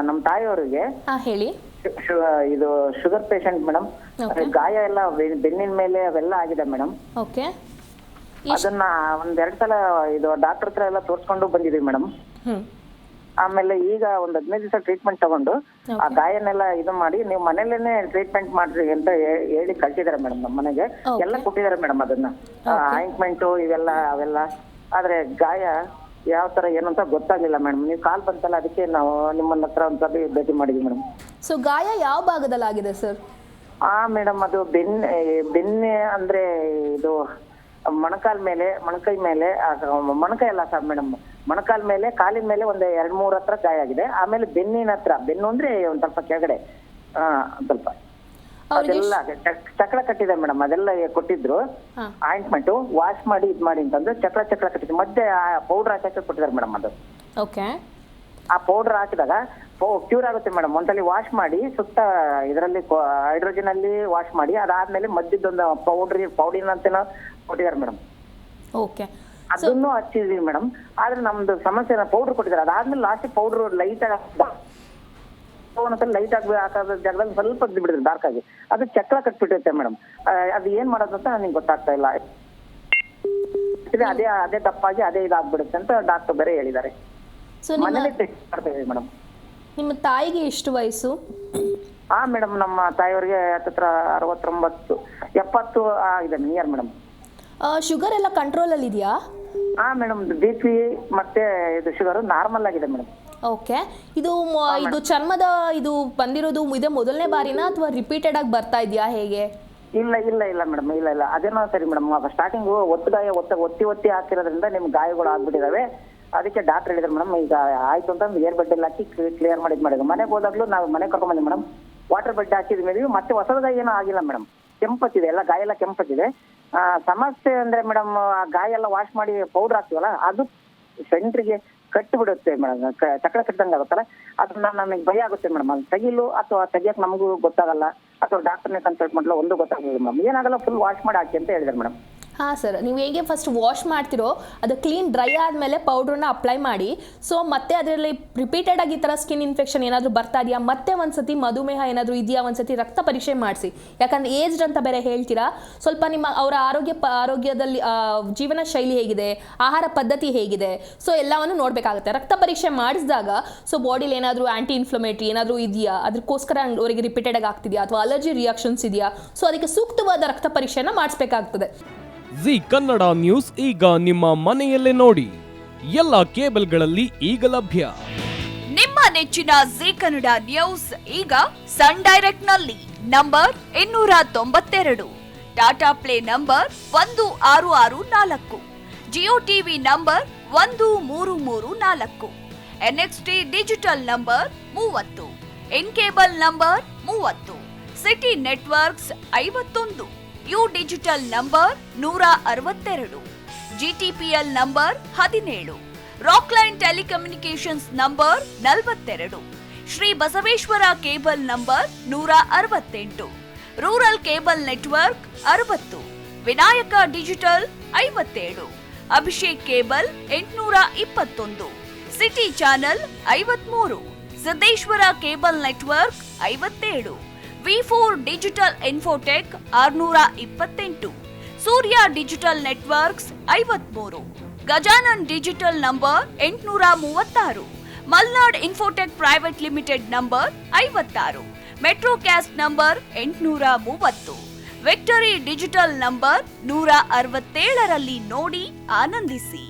ನಮ್ಮ ತಾಯಿಯವರಿಗೆ ಹೇಳಿ. ಇದು ಶುಗರ್ ಪೇಷಂಟ್ ಮೇಡಮ್. ಗಾಯ ಎಲ್ಲ ಬೆನ್ನಿನ ಮೇಲೆ ಅವೆಲ್ಲ ಆಗಿದೆ ಮೇಡಮ್. ಓಕೆ. ಅದನ್ನ ಒಂದೆರಡು ಸಲ ಇದು ಡಾಕ್ಟರ್ ಹತ್ರ ಎಲ್ಲ ತೋರ್ಸ್ಕೊಂಡು ಬಂದಿದೀವಿ ಮೇಡಮ್. ಆಮೇಲೆ ಈಗ ಒಂದ್ 15 ದಿವಸ ಟ್ರೀಟ್ಮೆಂಟ್ ತಗೊಂಡು ಆ ಗಾಯನೆಲ್ಲ ಇದು ಮಾಡಿ ನೀವು ಮನೇಲೇನೆ ಟ್ರೀಟ್ಮೆಂಟ್ ಮಾಡ್ರಿ ಅಂತ ಹೇಳಿ ಕಳ್ಸಿದಾರೆ ಮೇಡಮ್. ನಮ್ಮ ಮನೆಗೆ ಎಲ್ಲ ಕೊಟ್ಟಿದ್ದಾರೆ ಮೇಡಮ್. ಅದನ್ನ ಆಯಿಂಟ್ಮೆಂಟು ಇವೆಲ್ಲ ಅವೆಲ್ಲ. ಆದ್ರೆ ಗಾಯ ಯಾವ ತರ ಏನು ಅಂತ ಗೊತ್ತಾಗ್ಲಿಲ್ಲ ಮೇಡಮ್. ನೀವು ಕಾಲ್ ಬಂತಲ್ಲ, ಅದಕ್ಕೆ ನಾವು ನಿಮ್ಮನ್ನ ಹತ್ರ ಒಂದ್ಸತಿ ಭೇಟಿ ಮಾಡಿದ್ವಿ ಮೇಡಮ್. ಸೊ ಗಾಯ ಯಾವ ಭಾಗದಲ್ಲಿ ಆಗಿದೆ ಸರ್? ಮೇಡಮ್ ಅದು ಬೆನ್ನೆ ಅಂದ್ರೆ ಇದು ಮೊಣಕಾಲ್ ಮೇಲೆ, ಮೊಣಕೈ ಮೇಲೆ, ಮೊಣಕೈ ಅಲ್ಲ ಸರ್ ಮೇಡಮ್, ಮೊಣಕಾಲ್ ಮೇಲೆ, ಕಾಲಿನ ಮೇಲೆ ಒಂದ್ 2-3 ಹತ್ರ ಗಾಯ ಆಗಿದೆ. ಆಮೇಲೆ ಬೆನ್ನಿನ ಹತ್ರ, ಬೆನ್ನು ಅಂದ್ರೆ ಒಂದ್ ಸ್ವಲ್ಪ ಕೆಳಗಡೆ ಸ್ವಲ್ಪ ಅದೆಲ್ಲ ಚಕ್ರ ಕಟ್ಟಿದೆ ಮೇಡಮ್. ಅದೆಲ್ಲ ಕೊಟ್ಟಿದ್ರು ಆಯಿಂಟ್ಮೆಂಟ್, ವಾಶ್ ಮಾಡಿ ಇದ್ ಮಾಡಿ ಅಂತಂದ್ರೆ ಚಕ್ರ ಕಟ್ಟಿದ್ರು. ಮತ್ತೆ ಪೌಡರ್ ಹಾಕಕ್ಕೆ ಕೊಟ್ಟಿದ್ದಾರೆ ಮೇಡಮ್. ಅದು ಆ ಪೌಡರ್ ಹಾಕಿದಾಗ ಕ್ಯೂರ್ ಆಗುತ್ತೆ ಮೇಡಮ್. ಒಂದ್ಸಲಿ ವಾಶ್ ಮಾಡಿ ಸುತ್ತ ಇದರಲ್ಲಿ ಹೈಡ್ರೋಜನ್ ಅಲ್ಲಿ ವಾಶ್ ಮಾಡಿ ಅದಾದ್ಮೇಲೆ ಮಧ್ಯದೊಂದು ಪೌಡಿನ ಅಂತ ಕೊಟ್ಟಿದ್ದಾರೆ ಮೇಡಮ್. ಅದನ್ನು ಹಚ್ಚಿದ್ವಿ ಮೇಡಮ್. ಆದ್ರೆ ನಮ್ದು ಸಮಸ್ಯೆ ಪೌಡರ್ ಕೊಟ್ಟಿದ್ದಾರೆ. ಅದಾದ್ಮೇಲೆ ಲಾಸ್ಟ್ ಪೌಡರ್ ಲೈಟ್ ಲೈಟ್ ಆಗಿ ಹಾಕೋದ ಜಾಗದಲ್ಲಿ ಸ್ವಲ್ಪ ಬಿಡಿದ್ರು ಡಾರ್ಕ್ ಆಗಿ. ಅದು ಚಕ್ರ ಕಟ್ಬಿಟ್ಟಿರುತ್ತೆ ಮೇಡಮ್. ಅದು ಏನ್ ಮಾಡೋದು ಅಂತ ನನಗೆ ಗೊತ್ತಾಗ್ತಾ ಇಲ್ಲ. ಅದೇ ದಪ್ಪಾಗಿ ಅದೇ ಇದಾಗ್ಬಿಡುತ್ತೆ ಅಂತ ಡಾಕ್ಟರ್ ಬೇರೆ ಹೇಳಿದ್ದಾರೆ. ಮನೇಲಿ ಟೆಸ್ಟ್ ಮಾಡ್ತಾ ಇದೀವಿ ಮೇಡಮ್. ನಿಮ್ಮ ತಾಯಿಗೆ ಎಷ್ಟು ವಯಸ್ಸು? ಮೇಡಮ್ ನಮ್ಮ ತಾಯಿಯವರಿಗೆ ಹತ್ರ 69 70 ಆಗಿದೆ ನಿಯರ್ ಮೇಡಮ್. ಶುಗರ್ ಎಲ್ಲ ಕಂಟ್ರೋಲ್ ಅಲ್ಲಿ ಇದೆಯಾ? ಮೇಡಮ್ BP ಮತ್ತೆ ಇದು ಶುಗರ್ ನಾರ್ಮಲ್ ಆಗಿದೆ ಮೇಡಮ್. ಓಕೆ. ಇದು ಚರ್ಮದ ಇದು ಬಂದಿರೋದು ಇದೇ ಮೊದಲನೇ ಬಾರಿನಾ ಅಥವಾ ರಿಪೀಟೆಡ್ ಆಗಿ ಬರ್ತಾ ಇದೆಯಾ ಹೇಗೆ? ಇಲ್ಲ ಮೇಡಮ್, ಇಲ್ಲ ಅದೇನೋ ಸರಿ ಮೇಡಮ್. ಸ್ಟಾರ್ಟಿಂಗ್ ಒತ್ತಿ ಹಾಕಿರೋದ್ರಿಂದ ನಿಮ್ಗೆ ಗಾಯಗಳು ಆಗ್ಬಿಟ್ಟಿದಾವೆ. ಅದಕ್ಕೆ ಡಾಕ್ಟರ್ ಹೇಳಿದ್ರು ಮೇಡಮ್, ಈಗ ಆಯ್ತು ಅಂತ ಏರ್ ಬೆಡ್ ಎಲ್ಲ ಹಾಕಿ ಕ್ಲಿಯರ್ ಮಾಡಿದ್ರು. ಮನೆಗೆ ಹೋದಾಗ್ಲೂ ನಾವು ಮನೆ ಕರ್ಕೊಂಡ್ ಬಂದ್ವಿ ಮೇಡಮ್. ವಾಟರ್ ಬೆಡ್ ಹಾಕಿದ್ಮೇಲೆ ಮತ್ತೆ ಹೊಸದ ಗಾಯ ಏನೋ ಆಗಿಲ್ಲ ಮೇಡಮ್. ಕೆಂಪತ್ತಿದೆ, ಎಲ್ಲ ಗಾಯ ಎಲ್ಲ ಕೆಂಪತ್ತಿದೆ. ಸಮಸ್ಯೆ ಅಂದ್ರೆ ಮೇಡಮ್, ಆ ಗಾಯ ಎಲ್ಲ ವಾಶ್ ಮಾಡಿ ಪೌಡರ್ ಹಾಕ್ತೀವಲ್ಲ, ಅದು ಸೆಂಟ್ರಿಗೆ ಕಟ್ಟಿ ಬಿಡುತ್ತೆ ಮೇಡಮ್. ಚಕ್ರ ಕಟ್ಟಂಗೆ ಆಗುತ್ತಲ್ಲ, ಅದನ್ನ ನಮಗೆ ಭಯ ಆಗುತ್ತೆ ಮೇಡಮ್. ಅದು ತೆಗಿಲು ಅಥವಾ ತೆಗಿಯಕ್ ನಮಗೂ ಗೊತ್ತಾಗಲ್ಲ, ಅಥವಾ ಡಾಕ್ಟರ್ನೇ ಕನ್ಸಲ್ಟ್ ಮಾಡಲು ಒಂದು ಗೊತ್ತಾಗಲ್ಲ ಮೇಡಮ್. ಏನಾಗಲ್ಲ, ಫುಲ್ ವಾಶ್ ಮಾಡಿ ಹಾಕಿ ಅಂತ ಹೇಳಿದ್ರು ಮೇಡಮ್. ಸರ್, ನೀವು ಹೇಗೆ ಫಸ್ಟ್ ವಾಶ್ ಮಾಡ್ತಿರೋ ಅದು ಕ್ಲೀನ್ ಡ್ರೈ ಆದಮೇಲೆ ಪೌಡ್ರನ್ನ ಅಪ್ಲೈ ಮಾಡಿ. ಸೊ ಮತ್ತೆ ಅದರಲ್ಲಿ ರಿಪೀಟೆಡ್ ಆಗಿ ಈ ಥರ ಸ್ಕಿನ್ ಇನ್ಫೆಕ್ಷನ್ ಏನಾದರೂ ಬರ್ತಾ ಇದೆಯಾ, ಮತ್ತೆ ಒಂದ್ಸತಿ ಮಧುಮೇಹ ಏನಾದರೂ ಇದೆಯಾ, ಒಂದ್ಸತಿ ರಕ್ತ ಪರೀಕ್ಷೆ ಮಾಡಿಸಿ. ಯಾಕಂದರೆ ಏಜ್ಡ್ ಅಂತ ಬೇರೆ ಹೇಳ್ತೀರಾ, ಸ್ವಲ್ಪ ನಿಮ್ಮ ಅವರ ಆರೋಗ್ಯದಲ್ಲಿ ಜೀವನ ಶೈಲಿ ಹೇಗಿದೆ, ಆಹಾರ ಪದ್ಧತಿ ಹೇಗಿದೆ, ಸೊ ಎಲ್ಲವನ್ನು ನೋಡಬೇಕಾಗುತ್ತೆ. ರಕ್ತ ಪರೀಕ್ಷೆ ಮಾಡಿಸಿದಾಗ ಸೊ ಬಾಡಿಲಿ ಏನಾದರೂ ಆ್ಯಂಟಿ ಇನ್ಫ್ಲಮೇಟರಿ ಏನಾದರೂ ಇದೆಯಾ, ಅದಕ್ಕೋಸ್ಕರ ಅವರಿಗೆ ರಿಪೀಟೆಡ್ ಆಗಿ ಆಗ್ತಿದೆಯಾ, ಅಥವಾ ಅಲರ್ಜಿ ರಿಯಾಕ್ಷನ್ಸ್ ಇದೆಯಾ, ಸೊ ಅದಕ್ಕೆ ಸೂಕ್ತವಾದ ರಕ್ತ ಪರೀಕ್ಷೆಯನ್ನು ಮಾಡಿಸ್ಬೇಕಾಗ್ತದೆ. ಜಿ ಕನ್ನಡ ನ್ಯೂಸ್ ಈಗ ನಿಮ್ಮ ಮನೆಯಲ್ಲೇ ನೋಡಿ. ಎಲ್ಲ ಕೇಬಲ್ಗಳಲ್ಲಿ ಈಗ ಲಭ್ಯ. ನಿಮ್ಮ ನೆಚ್ಚಿನ ಜಿ ಕನ್ನಡ ನ್ಯೂಸ್ ಈಗ ಸನ್ ಡೈರೆಕ್ಟ್ ನಲ್ಲಿ number 292, Tata play number 1664, Jio TV number 1334, NXT digital number 30, in cable number 30, city networks 51, U digital number 162, GTPL number 17, Rockline telecommunications number 42, Shri Basaveshwara cable number 168, rural cable network 60, Vinayaka digital 57, Abhishek cable 821, city channel 53, Siddeshwara cable network 57, V4 digital Infotech 628, Surya digital networks 53, Gajanan digital number 836, Malnad Infotech private limited number 56, Metrocast number 830, Victory Digital number 167ರಲ್ಲಿ ನೋಡಿ ಆನಂದಿಸಿ.